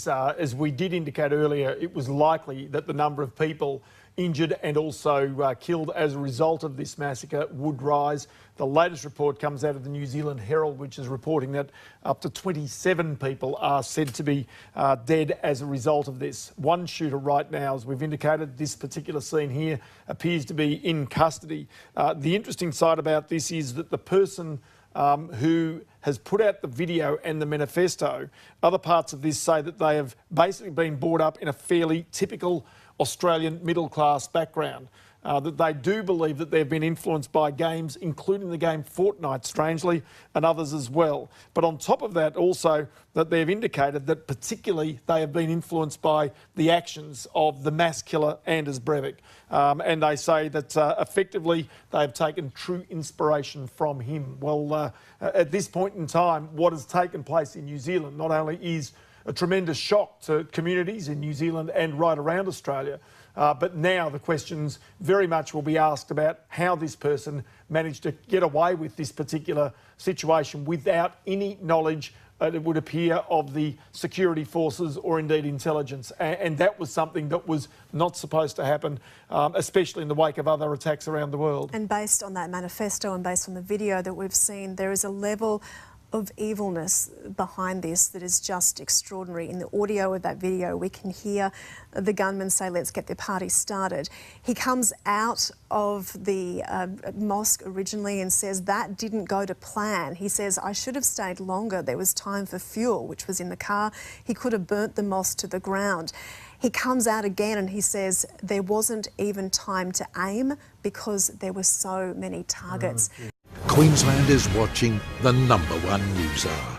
As we did indicate earlier, it was likely that the number of people injured and also killed as a result of this massacre would rise. The latest report comes out of the New Zealand Herald, which is reporting that up to 27 people are said to be dead as a result of this. One shooter right now, as we've indicated, this particular scene here appears to be in custody. The interesting side about this is that the person who has put out the video and the manifesto, other parts of this say that they have basically been brought up in a fairly typical Australian middle-class background, that they do believe that they've been influenced by games, including the game Fortnite, strangely, and others as well. But on top of that, also, that they've indicated that particularly they have been influenced by the actions of the mass killer Anders Breivik. And they say that effectively they have taken true inspiration from him. Well, at this point in time, what has taken place in New Zealand not only is a tremendous shock to communities in New Zealand and right around Australia, but now the questions very much will be asked about how this person managed to get away with this particular situation without any knowledge, it would appear, of the security forces or indeed intelligence. And that was something that was not supposed to happen, especially in the wake of other attacks around the world. And based on that manifesto and based on the video that we've seen, there is a level of evilness behind this that is just extraordinary. In the audio of that video, we can hear the gunman say, "Let's get the party started." He comes out of the mosque originally and says, "That didn't go to plan." He says, "I should have stayed longer. There was time for fuel," which was in the car. He could have burnt the mosque to the ground. He comes out again and he says, "There wasn't even time to aim because there were so many targets." Queensland is watching the #1 news hour.